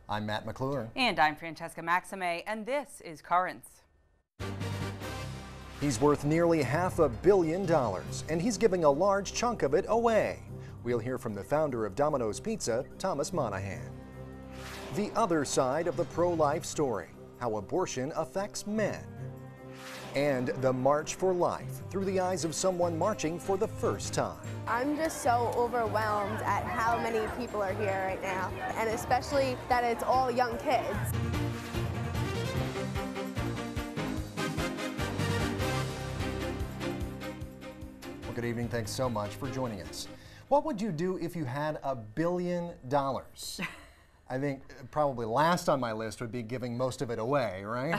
I'm Matt McClure. And I'm Francesca Maxime, and this is Currents. He's worth nearly $500 million, and he's giving a large chunk of it away. We'll hear from the founder of Domino's Pizza, Thomas Monaghan. The other side of the pro-life story, how abortion affects men. And the March for Life, through the eyes of someone marching for the first time. I'm just so overwhelmed at how many people are here right now, and especially that it's all young kids. Well, good evening. Thanks so much for joining us. What would you do if you had $1 billion? I think probably last on my list would be giving most of it away, right?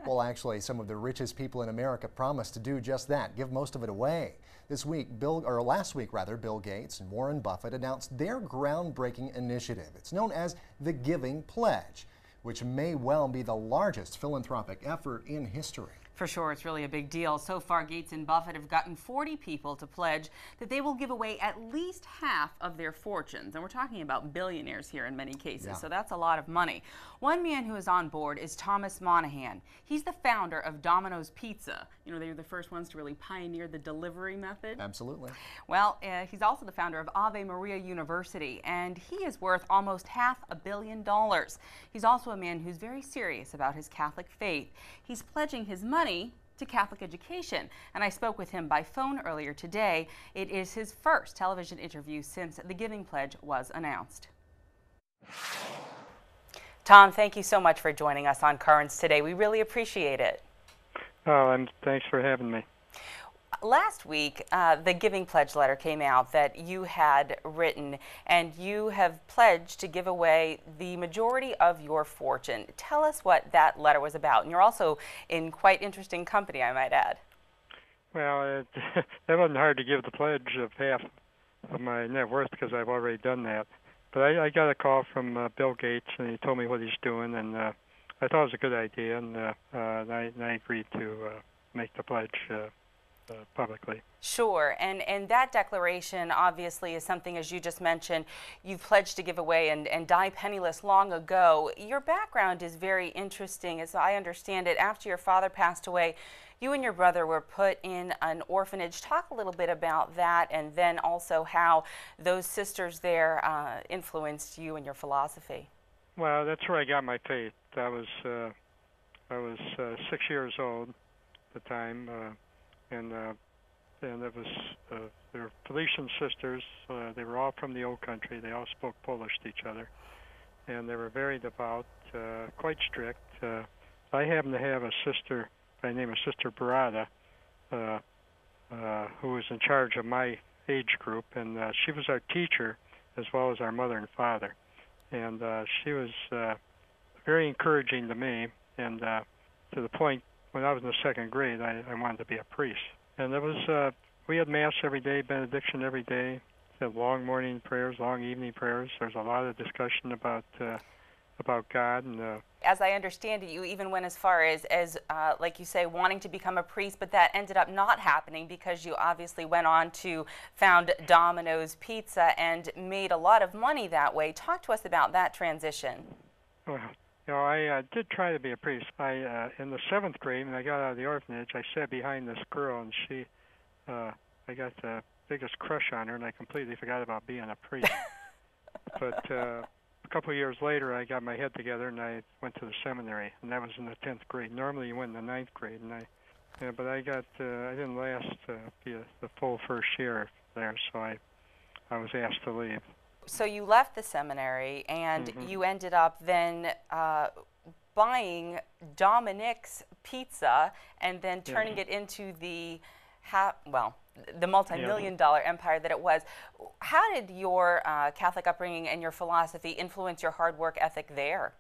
Well, actually, some of the richest people in America promised to do just that, give most of it away. Last week, Bill Gates and Warren Buffett announced their groundbreaking initiative. It's known as the Giving Pledge, which may well be the largest philanthropic effort in history. For sure, it's really a big deal. So far, Gates and Buffett have gotten 40 people to pledge that they will give away at least half of their fortunes. And we're talking about billionaires here in many cases, so that's a lot of money. One man who is on board is Thomas Monaghan. He's the founder of Domino's Pizza. You know, they were the first ones to really pioneer the delivery method. Absolutely. Well, he's also the founder of Ave Maria University, and he is worth almost $500 million. He's also a man who's very serious about his Catholic faith. He's pledging his money to Catholic education, and I spoke with him by phone earlier today. It is his first television interview since the Giving Pledge was announced. Tom, thank you so much for joining us on Currents today. We really appreciate it. Oh, and thanks for having me. Last week, the Giving Pledge letter came out that you had written, and you have pledged to give away the majority of your fortune. Tell us what that letter was about. And you're also in quite interesting company, I might add. Well, that wasn't hard to give the pledge of half of my net worth because I've already done that. But I got a call from Bill Gates, and he told me what he's doing, and I thought it was a good idea, and I agreed to make the pledge publicly. Sure, and that declaration obviously is something, as you just mentioned, you've pledged to give away and die penniless long ago. Your background is very interesting. As I understand it, after your father passed away, you and your brother were put in an orphanage. Talk a little bit about that, and then also how those sisters there influenced you and your philosophy. Well, that's where I got my faith. I was 6 years old at the time. And it was, they were Felician sisters. They were all from the old country. They all spoke Polish to each other. And they were very devout, quite strict. I happen to have a sister by the name of Sister Barada, who was in charge of my age group. And she was our teacher as well as our mother and father. And she was very encouraging to me, and to the point when I was in the second grade, I wanted to be a priest. And it was, we had Mass every day, benediction every day, had long morning prayers, long evening prayers. There's a lot of discussion about God. And as I understand it, you even went as far as like you say, wanting to become a priest, but that ended up not happening because you obviously went on to found Domino's Pizza and made a lot of money that way. Talk to us about that transition. Well, you know, I did try to be a priest. In the seventh grade, when I got out of the orphanage, I sat behind this girl, and I got the biggest crush on her, and I completely forgot about being a priest. But a couple of years later, I got my head together, and I went to the seminary, and that was in the 10th grade. Normally, you went in the 9th grade, and but I didn't last the full first year there, so I was asked to leave. So you left the seminary, and you ended up then buying Dominic's Pizza and then turning it into the multi-million-dollar empire that it was. How did your Catholic upbringing and your philosophy influence your hard work ethic there?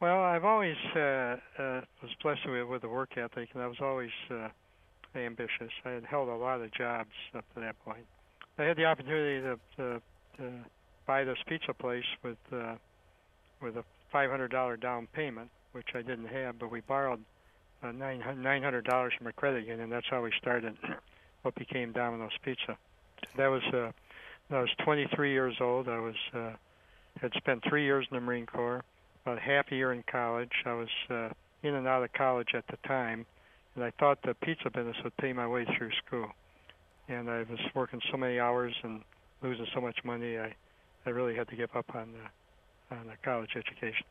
Well, I've always was blessed with a work ethic, and I was always ambitious. I had held a lot of jobs up to that point. I had the opportunity to buy this pizza place with a $500 down payment, which I didn't have, but we borrowed $900 from a credit union. That's how we started what became Domino's Pizza. That was I was 23 years old. I had spent 3 years in the Marine Corps. about half a year in college. I was in and out of college at the time, and I thought the pizza business would pay my way through school. And I was working so many hours and losing so much money, I really had to give up on the college education.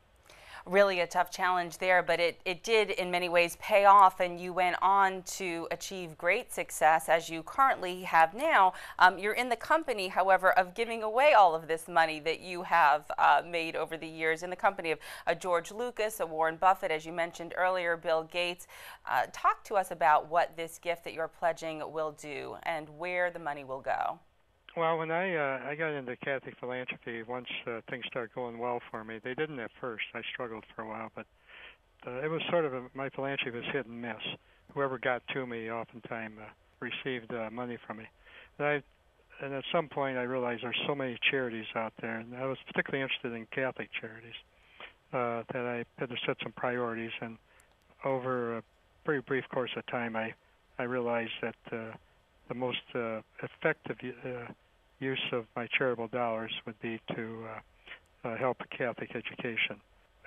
Really a tough challenge there, but it did in many ways pay off, and you went on to achieve great success as you currently have now. You're in the company, however, of giving away all of this money that you have made over the years, in the company of George Lucas, Warren Buffett, as you mentioned earlier, Bill Gates. Talk to us about what this gift that you're pledging will do and where the money will go. Well, when I got into Catholic philanthropy, once things started going well for me, they didn't at first. I struggled for a while, but it was sort of my philanthropy was hit and miss. Whoever got to me oftentimes received money from me. And at some point I realized there's so many charities out there, and I was particularly interested in Catholic charities, that I had to set some priorities. And over a pretty brief course of time, I realized that the most effective use of my charitable dollars would be to help Catholic education.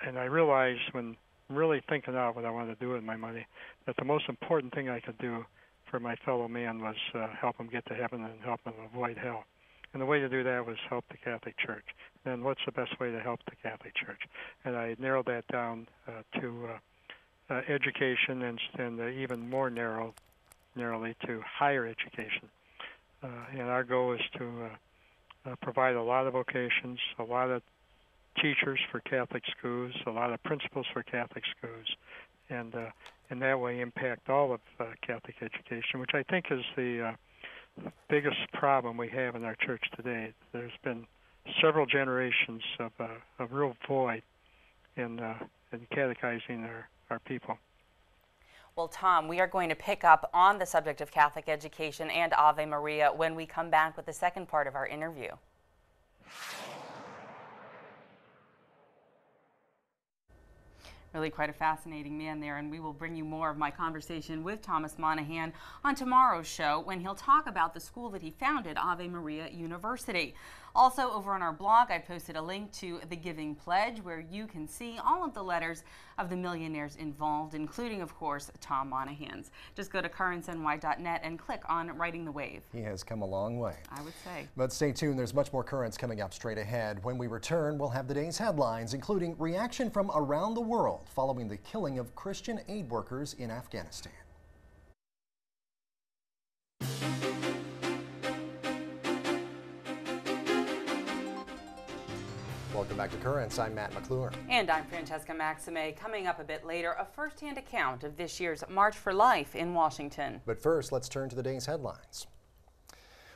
And I realized, when really thinking out what I wanted to do with my money, that the most important thing I could do for my fellow man was help them get to heaven and help them avoid hell. And the way to do that was help the Catholic Church. And what's the best way to help the Catholic Church? And I narrowed that down to education, and even more narrowly to higher education. And our goal is to provide a lot of vocations, a lot of teachers for Catholic schools, a lot of principals for Catholic schools, and in that way impact all of Catholic education, which I think is the biggest problem we have in our church today. There's been several generations of real void in catechizing our people. Well, Tom, we are going to pick up on the subject of Catholic education and Ave Maria when we come back with the second part of our interview. Really quite a fascinating man there, and we will bring you more of my conversation with Thomas Monaghan on tomorrow's show, when he'll talk about the school that he founded, Ave Maria University. Also, over on our blog, I posted a link to the Giving Pledge, where you can see all of the letters of the millionaires involved, including, of course, Tom Monaghan's. Just go to currentsny.net and click on Riding the Wave. He has come a long way, I would say. But stay tuned, there's much more Currents coming up straight ahead. When we return, we'll have the day's headlines, including reaction from around the world following the killing of Christian aid workers in Afghanistan. Welcome back to Currents. I'm Matt McClure. And I'm Francesca Maxime. Coming up a bit later, a first-hand account of this year's March for Life in Washington. But first, let's turn to the day's headlines.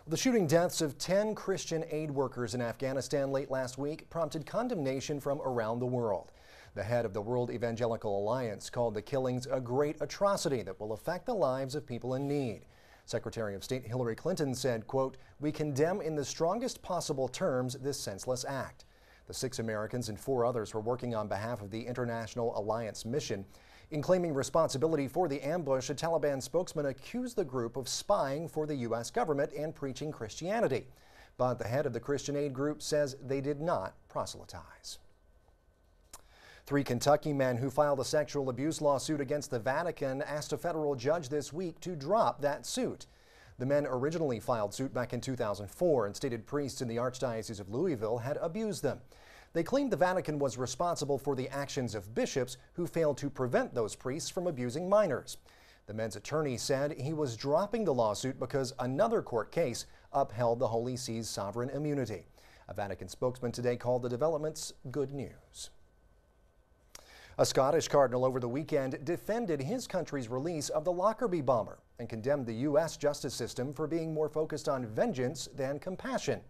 The shooting deaths of 10 Christian aid workers in Afghanistan late last week prompted condemnation from around the world. The head of the World Evangelical Alliance called the killings a great atrocity that will affect the lives of people in need. Secretary of State Hillary Clinton said, quote, "We condemn in the strongest possible terms this senseless act." The 6 Americans and 4 others were working on behalf of the International Alliance mission. In claiming responsibility for the ambush, a Taliban spokesman accused the group of spying for the U.S. government and preaching Christianity. But the head of the Christian aid group says they did not proselytize. 3 Kentucky men who filed a sexual abuse lawsuit against the Vatican asked a federal judge this week to drop that suit. The men originally filed suit back in 2004 and stated priests in the Archdiocese of Louisville had abused them. They claimed the Vatican was responsible for the actions of bishops who failed to prevent those priests from abusing minors. The men's attorney said he was dropping the lawsuit because another court case upheld the Holy See's sovereign immunity. A Vatican spokesman today called the developments good news. A Scottish cardinal over the weekend defended his country's release of the Lockerbie bomber and condemned the U.S. justice system for being more focused on vengeance than compassion.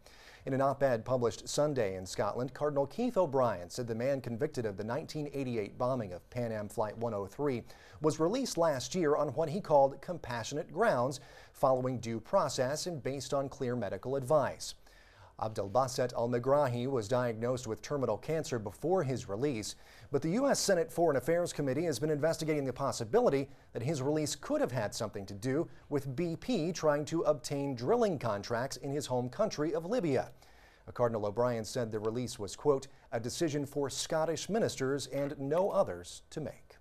In an op-ed published Sunday in Scotland, Cardinal Keith O'Brien said the man convicted of the 1988 bombing of Pan Am Flight 103 was released last year on what he called compassionate grounds, following due process and based on clear medical advice. Abdelbasset al-Megrahi was diagnosed with terminal cancer before his release, but the U.S. Senate Foreign Affairs Committee has been investigating the possibility that his release could have had something to do with BP trying to obtain drilling contracts in his home country of Libya. Cardinal O'Brien said the release was, quote, a decision for Scottish ministers and no others to make.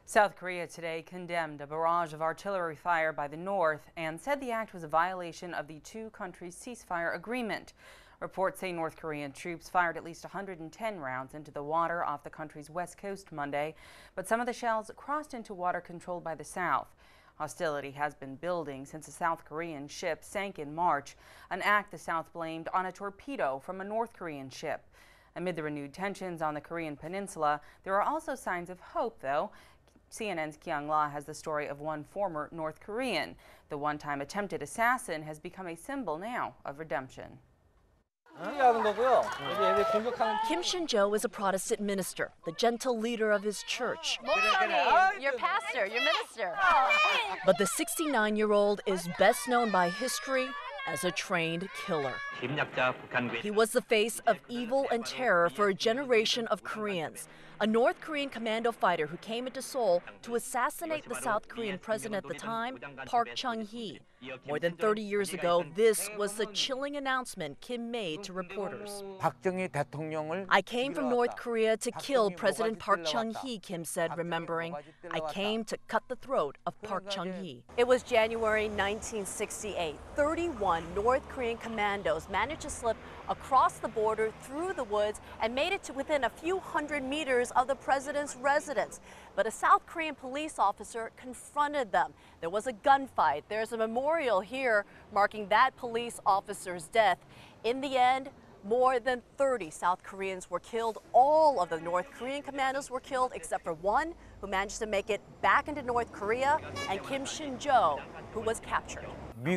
South Korea today condemned a barrage of artillery fire by the North and said the act was a violation of the two countries' ceasefire agreement. Reports say North Korean troops fired at least 110 rounds into the water off the country's west coast Monday, but some of the shells crossed into water controlled by the South. Hostility has been building since a South Korean ship sank in March, an act the South blamed on a torpedo from a North Korean ship. Amid the renewed tensions on the Korean peninsula, there are also signs of hope, though. CNN's Kyung La has the story of one former North Korean. The one-time attempted assassin has become a symbol now of redemption. Kim Shin-jo is a Protestant minister, the gentle leader of his church. Your pastor, your minister. But the 69-year-old is best known by history as a trained killer. He was the face of evil and terror for a generation of Koreans, a North Korean commando fighter who came into Seoul to assassinate the South Korean president at the time, Park Chung-hee. More than 30 years ago, this was the chilling announcement Kim made to reporters. I came from North Korea to kill President Park Chung-hee, Kim said, remembering. I came to cut the throat of Park Chung-hee. It was January 1968. 31 North Korean commandos managed to slip across the border through the woods and made it to within a few hundred meters of the president's residence. But a South Korean police officer confronted them. There was a gunfight. There's a memorial here marking that police officer's death. In the end, more than 30 South Koreans were killed. All of the North Korean commandos were killed except for one who managed to make it back into North Korea, and Kim Shin-jo, who was captured. We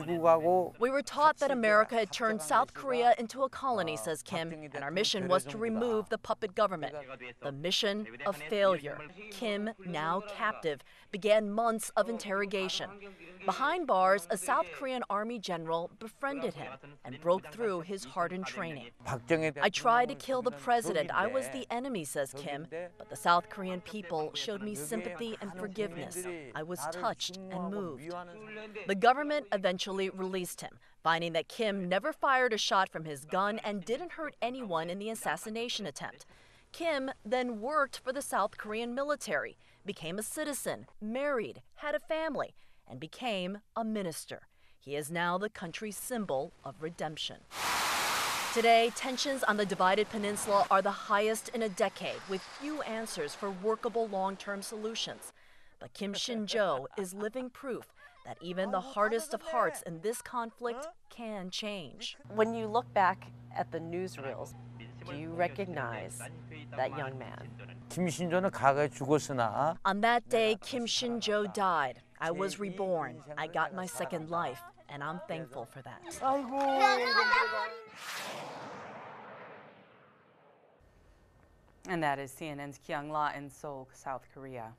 were taught that America had turned South Korea into a colony, says Kim, and our mission was to remove the puppet government. The mission of failure. Kim, now captive, began months of interrogation. Behind bars, a South Korean army general befriended him and broke through his hardened training. I tried to kill the president. I was the enemy, says Kim, but the South Korean people showed me sympathy and forgiveness. I was touched and moved. The government eventually released him, finding that Kim never fired a shot from his gun and didn't hurt anyone in the assassination attempt. Kim then worked for the South Korean military, became a citizen, married, had a family, and became a minister. He is now the country's symbol of redemption. Today, tensions on the divided peninsula are the highest in a decade, with few answers for workable long-term solutions. But Kim Shin-jo is living proof that even the hardest of hearts in this conflict can change. When you look back at the newsreels, do you recognize that young man? On that day, Kim Shin-jo died. I was reborn. I got my second life, and I'm thankful for that. And that is CNN's Kyung La in Seoul, South Korea.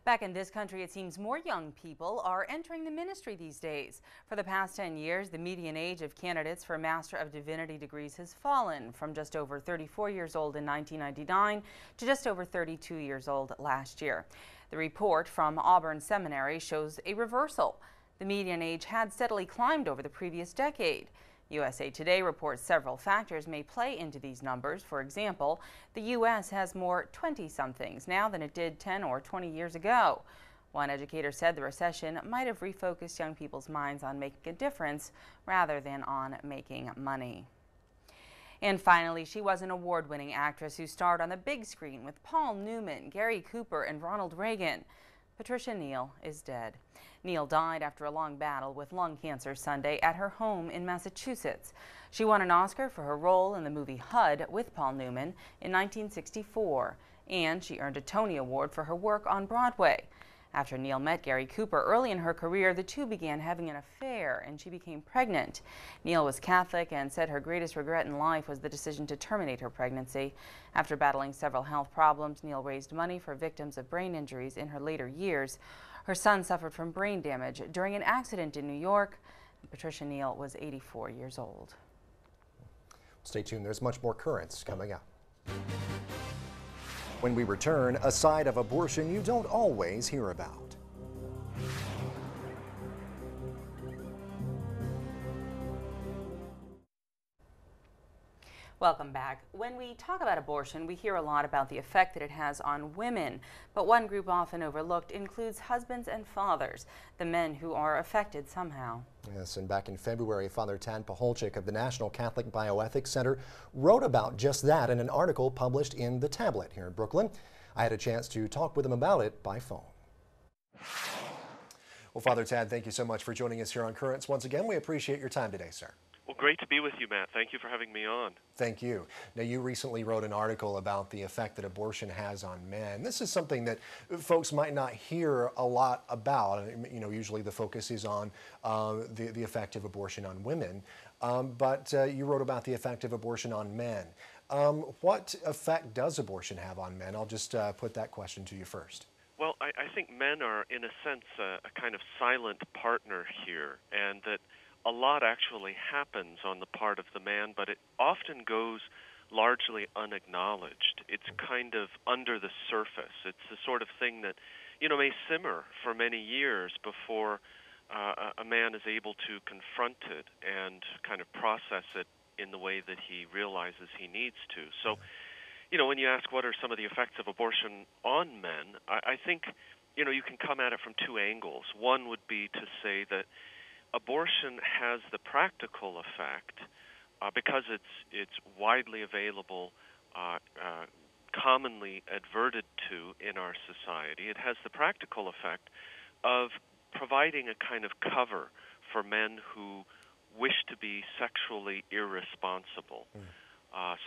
Back in this country, it seems more young people are entering the ministry these days. For the past 10 years, the median age of candidates for Master of Divinity degrees has fallen from just over 34 years old in 1999 to just over 32 years old last year. The report from Auburn Seminary shows a reversal. The median age had steadily climbed over the previous decade. USA Today reports several factors may play into these numbers. For example, the U.S. has more 20-somethings now than it did 10 or 20 years ago. One educator said the recession might have refocused young people's minds on making a difference rather than on making money. And finally, she was an award-winning actress who starred on the big screen with Paul Newman, Gary Cooper, and Ronald Reagan. Patricia Neal is dead. Neal died after a long battle with lung cancer Sunday at her home in Massachusetts. She won an Oscar for her role in the movie HUD with Paul Newman in 1964, and she earned a Tony Award for her work on Broadway. After Neal met Gary Cooper early in her career, the two began having an affair and she became pregnant. Neal was Catholic and said her greatest regret in life was the decision to terminate her pregnancy. After battling several health problems, Neal raised money for victims of brain injuries in her later years. Her son suffered from brain damage during an accident in New York. Patricia Neal was 84 years old. Stay tuned, there's much more Currents coming up. When we return, a side of abortion you don't always hear about. Welcome back. When we talk about abortion, we hear a lot about the effect that it has on women, but one group often overlooked includes husbands and fathers, the men who are affected somehow. Yes, and back in February, Father Tad Pacholczyk of the National Catholic Bioethics Center wrote about just that in an article published in The Tablet here in Brooklyn. I had a chance to talk with him about it by phone. Well, Father Tad, thank you so much for joining us here on Currents. Once again, we appreciate your time today, sir. Well, great to be with you, Matt. Thank you for having me on. Thank you. Now, you recently wrote an article about the effect that abortion has on men. This is something that folks might not hear a lot about. You know, usually the focus is on the effect of abortion on women, but you wrote about the effect of abortion on men. What effect does abortion have on men? I'll just put that question to you first. Well, I think men are, in a sense, a kind of silent partner here, and that a lot actually happens on the part of the man, but it often goes largely unacknowledged. It's kind of under the surface. It's the sort of thing that, you know, may simmer for many years before a man is able to confront it and kind of process it in the way that he realizes he needs to. So, you know, when you ask what are some of the effects of abortion on men, I think, you know, you can come at it from two angles. One would be to say that abortion has the practical effect, because it's widely available, commonly adverted to in our society. It has the practical effect of providing a kind of cover for men who wish to be sexually irresponsible.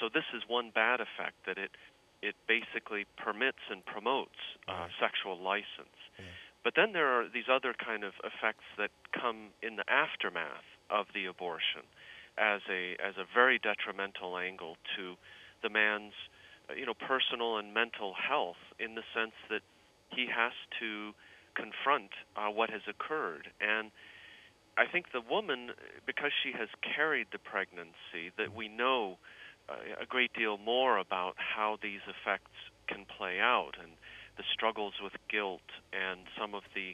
So this is one bad effect, that it basically permits and promotes sexual license. But then there are these other kind of effects that come in the aftermath of the abortion as a very detrimental angle to the man's personal and mental health, in the sense that he has to confront what has occurred. And I think the woman, because she has carried the pregnancy, that we know a great deal more about how these effects can play out, and the struggles with guilt and some of the,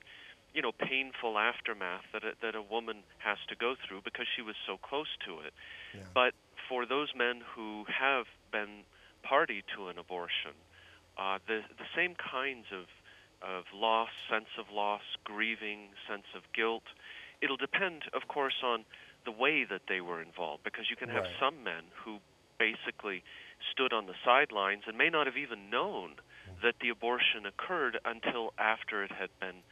painful aftermath that a woman has to go through because she was so close to it. Yeah. But for those men who have been party to an abortion, the same kinds of loss, sense of loss, grieving, sense of guilt, it'll depend, of course, on the way that they were involved, because you can have some men who basically stood on the sidelines and may not have even known that the abortion occurred until after it had been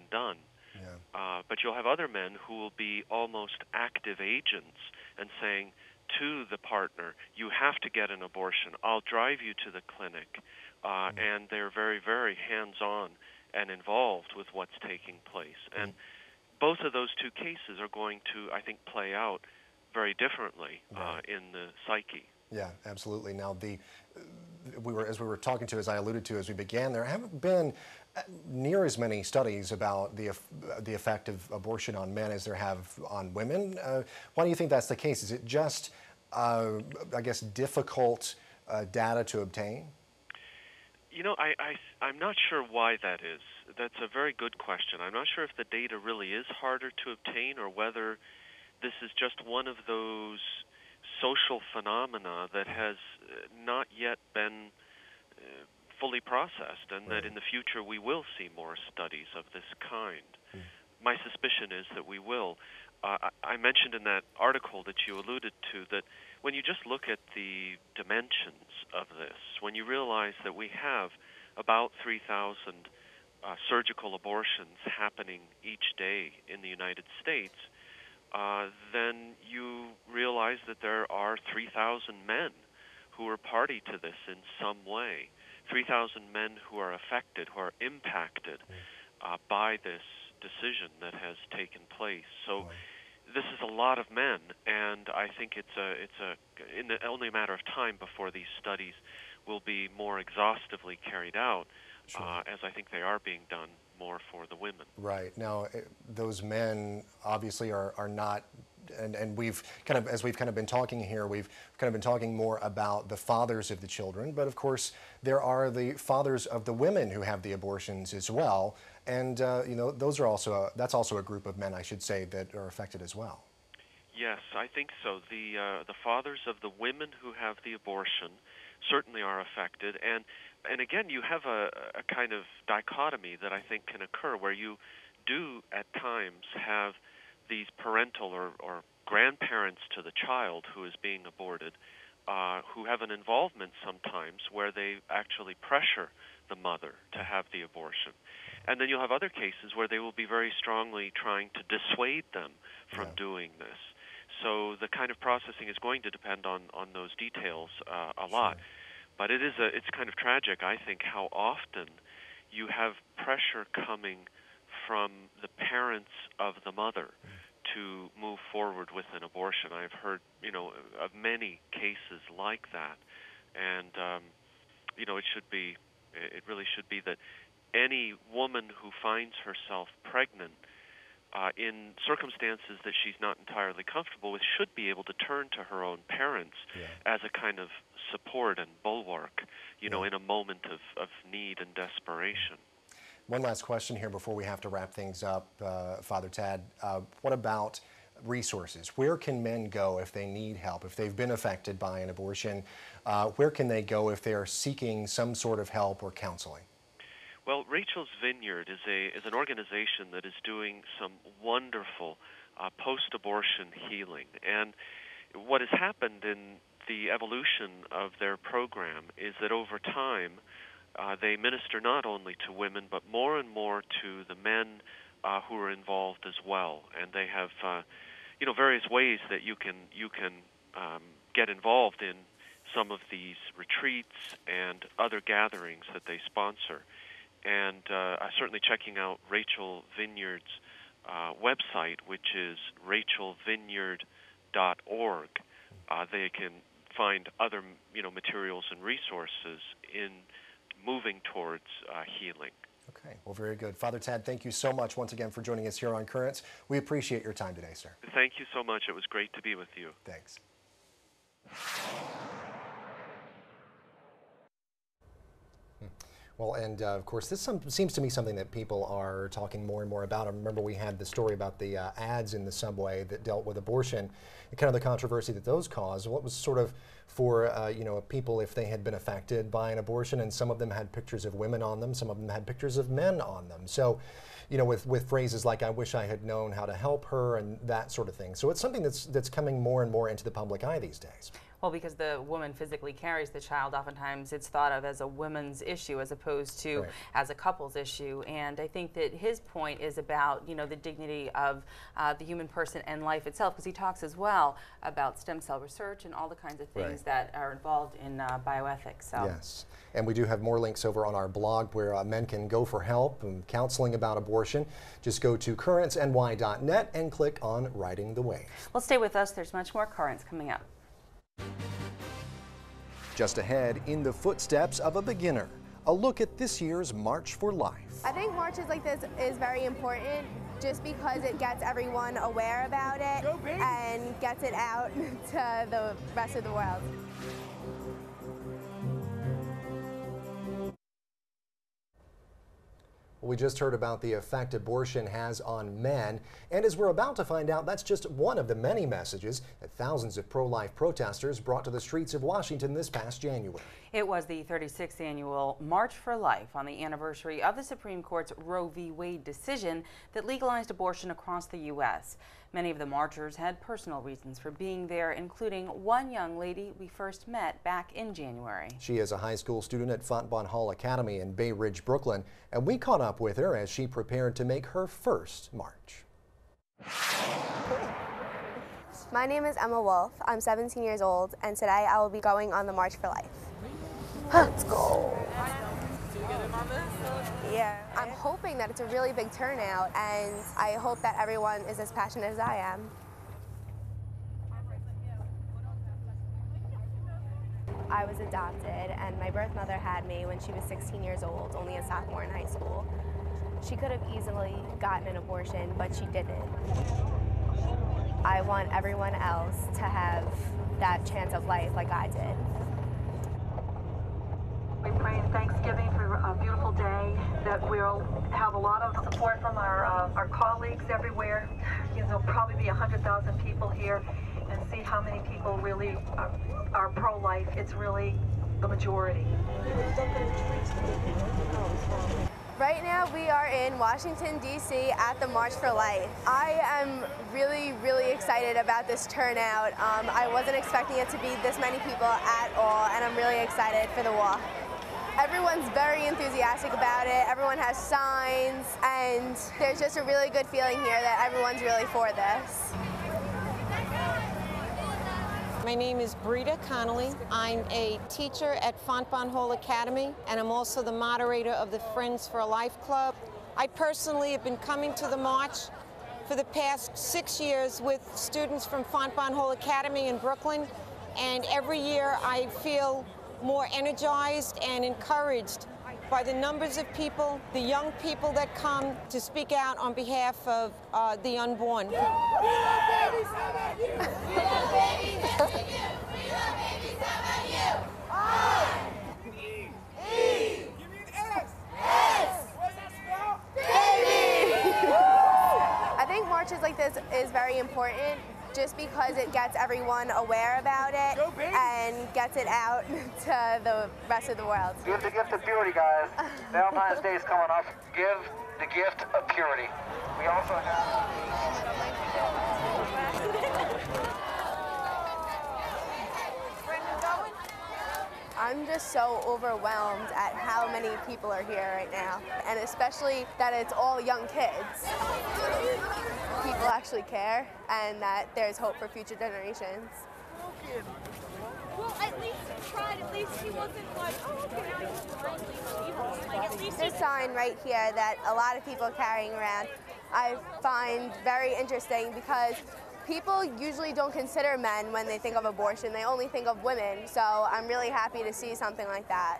done. Yeah. But you'll have other men who will be almost active agents and saying to the partner, "You have to get an abortion. I'll drive you to the clinic," and they're very, very hands-on and involved with what's taking place. And both of those two cases are going to, I think, play out very differently in the psyche. Yeah, absolutely. Now, as we were talking to, as I alluded to as we began, there haven't been near as many studies about the effect of abortion on men as there have on women. Why do you think that's the case? Is it just, I guess, difficult data to obtain? You know, I'm not sure why that is. That's a very good question. I'm not sure if the data really is harder to obtain, or whether this is just one of those social phenomena that has not yet been fully processed, and that in the future we will see more studies of this kind. My suspicion is that we will. I mentioned in that article that you alluded to that when you just look at the dimensions of this, when you realize that we have about 3,000 surgical abortions happening each day in the United States, then you realize that there are 3,000 men who are party to this in some way, 3,000 men who are affected, who are impacted by this decision that has taken place. So this is a lot of men, and I think it's only a matter of time before these studies will be more exhaustively carried out, as I think they are being done more for the women. Right. Now, those men obviously are not, and we've kind of, as we've kind of been talking here, we've kind of been talking more about the fathers of the children, but of course there are the fathers of the women who have the abortions as well, and those are also that's also a group of men, I should say, that are affected as well. Yes, I think so. The fathers of the women who have the abortion certainly are affected, and again, you have a kind of dichotomy that I think can occur where you do at times have these parental or grandparents to the child who is being aborted, who have an involvement sometimes where they actually pressure the mother to have the abortion. And then you'll have other cases where they will be very strongly trying to dissuade them from doing this. So the kind of processing is going to depend on those details a lot. But it's kind of tragic, I think, how often you have pressure coming from the parents of the mother to move forward with an abortion. I've heard, of many cases like that. And, it really should be that any woman who finds herself pregnant in circumstances that she's not entirely comfortable with should be able to turn to her own parents as a kind of support and bulwark, in a moment of need and desperation. One last question here before we have to wrap things up, Father Tad. What about resources? Where can men go if they need help, if they've been affected by an abortion? Where can they go if they are seeking some sort of help or counseling? Well, Rachel's Vineyard is an organization that is doing some wonderful post-abortion healing. And what has happened in the evolution of their program is that over time they minister not only to women but more and more to the men who are involved as well. And they have various ways that you can get involved in some of these retreats and other gatherings that they sponsor. And certainly checking out Rachel Vineyard's website, which is rachelvineyard.org. They can find other materials and resources in moving towards healing. Okay, well, very good. Father Tad, thank you so much once again for joining us here on Currents. We appreciate your time today, sir. Thank you so much. It was great to be with you. Thanks. Well, and of course, this seems to me something that people are talking more and more about. I remember we had the story about the ads in the subway that dealt with abortion and kind of the controversy that those caused. What was sort of for, people if they had been affected by an abortion, and some of them had pictures of women on them, some of them had pictures of men on them. So, with phrases like, I wish I had known how to help her and that sort of thing. So it's something that's coming more and more into the public eye these days. Well, because the woman physically carries the child, oftentimes it's thought of as a women's issue as opposed to as a couple's issue. And I think that his point is about, the dignity of the human person and life itself, because he talks as well about stem cell research and all the kinds of things that are involved in bioethics. So. Yes, and we do have more links over on our blog where men can go for help and counseling about abortion. Just go to currentsny.net and click on Riding the Wave. Well, stay with us. There's much more Currents coming up. Just ahead, in the footsteps of a beginner, a look at this year's March for Life. I think marches like this is very important just because it gets everyone aware about it and gets it out to the rest of the world. We just heard about the effect abortion has on men, and as we're about to find out, that's just one of the many messages that thousands of pro-life protesters brought to the streets of Washington this past January. It was the 36th annual March for Life on the anniversary of the Supreme Court's Roe v. Wade decision that legalized abortion across the U.S. Many of the marchers had personal reasons for being there, including one young lady we first met back in January. She is a high school student at Fontbonne Hall Academy in Bay Ridge, Brooklyn, and we caught up with her as she prepared to make her first march. My name is Emma Wolf. I'm 17 years old, and today I will be going on the March for Life. Let's go. Yeah, I'm hoping that it's a really big turnout, and I hope that everyone is as passionate as I am. I was adopted, and my birth mother had me when she was 16 years old, only a sophomore in high school. She could have easily gotten an abortion, but she didn't. I want everyone else to have that chance of life like I did. We pray in Thanksgiving for a beautiful day, that we'll have a lot of support from our colleagues everywhere. thinking there'll probably be 100,000 people here, and see how many people really are pro-life. It's really the majority. Right now we are in Washington, D.C. at the March for Life. I am really, really excited about this turnout. I wasn't expecting it to be this many people at all, and I'm really excited for the walk. Everyone's very enthusiastic about it. Everyone has signs, and there's just a really good feeling here that everyone's really for this. My name is Brita Connolly. I'm a teacher at Fontbonne Hall Academy, and I'm also the moderator of the Friends for a Life Club. I personally have been coming to the march for the past 6 years with students from Fontbonne Hall Academy in Brooklyn, and every year I feel more energized and encouraged by the numbers of people, the young people that come to speak out on behalf of the unborn. We love babies, how about you? We love babies, how about you? We love babies, how about you? I-E. Give me an S. S. What's that spell? Baby! I think marches like this is very important just because it gets everyone aware about it and gets it out to the rest of the world. Give the gift of purity, guys. Valentine's Day is coming up. Give the gift of purity. We also have... I'm just so overwhelmed at how many people are here right now, and especially that it's all young kids. People actually care, and that there's hope for future generations. Well, at least he tried. At least he wasn't like, oh, okay, now he's blindly evil. Like, at least this sign right here that a lot of people are carrying around, I find very interesting because people usually don't consider men when they think of abortion. They only think of women. So I'm really happy to see something like that.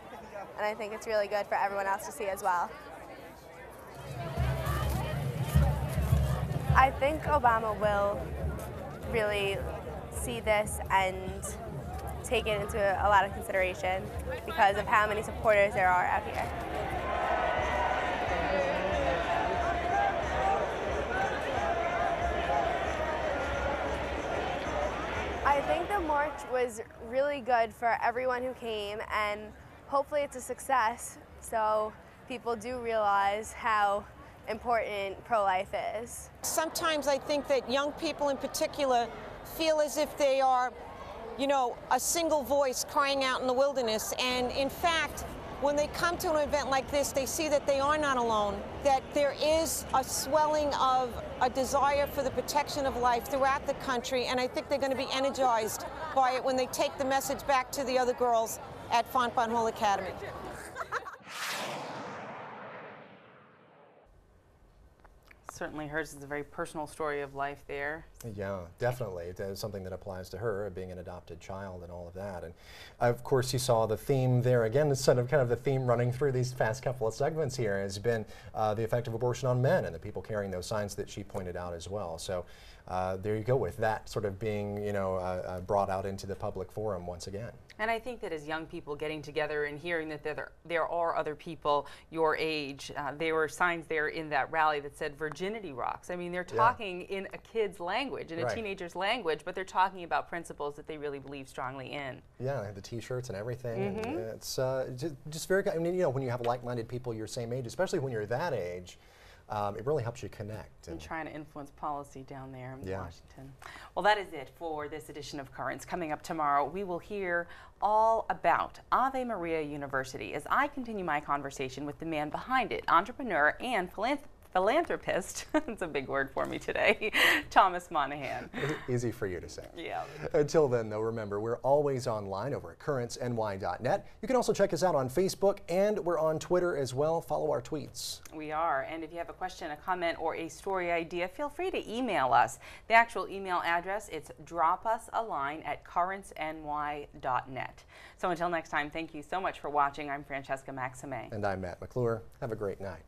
And I think it's really good for everyone else to see as well. I think Obama will really see this and take it into a lot of consideration because of how many supporters there are out here. I think the march was really good for everyone who came, and hopefully it's a success so people do realize how important pro-life is. Sometimes I think that young people in particular feel as if they are, you know, a single voice crying out in the wilderness, and in fact, when they come to an event like this, they see that they are not alone, that there is a swelling of a desire for the protection of life throughout the country, and I think they're going to be energized by it when they take the message back to the other girls at Fontbonne Hall Academy. Certainly hers is a very personal story of life there. Yeah, definitely. It's something that applies to her, being an adopted child and all of that. And of course you saw the theme there again, kind of the theme running through these past couple of segments here has been the effect of abortion on men and the people carrying those signs that she pointed out as well. So there you go with that sort of being, you know, brought out into the public forum once again. And I think that as young people getting together and hearing that there are other people your age, there were signs there in that rally that said virginity rocks. I mean, they're talking in a kid's language, in a teenager's language, but they're talking about principles that they really believe strongly in. Yeah, they have the T-shirts and everything. And it's just very, I mean, you know, when you have like-minded people your same age, especially when you're that age, it really helps you connect. And trying to influence policy down there in Washington. Well, that is it for this edition of Currents. Coming up tomorrow, we will hear all about Ave Maria University as I continue my conversation with the man behind it, entrepreneur and philanthropist, it's a big word for me today, Thomas Monaghan. Easy for you to say. Yeah. Until then, though, remember, we're always online over at currentsny.net. You can also check us out on Facebook, and we're on Twitter as well. Follow our tweets. We are, and if you have a question, a comment, or a story idea, feel free to email us. The actual email address, it's dropusaline@currentsny.net. So until next time, thank you so much for watching. I'm Francesca Maxime. And I'm Matt McClure. Have a great night.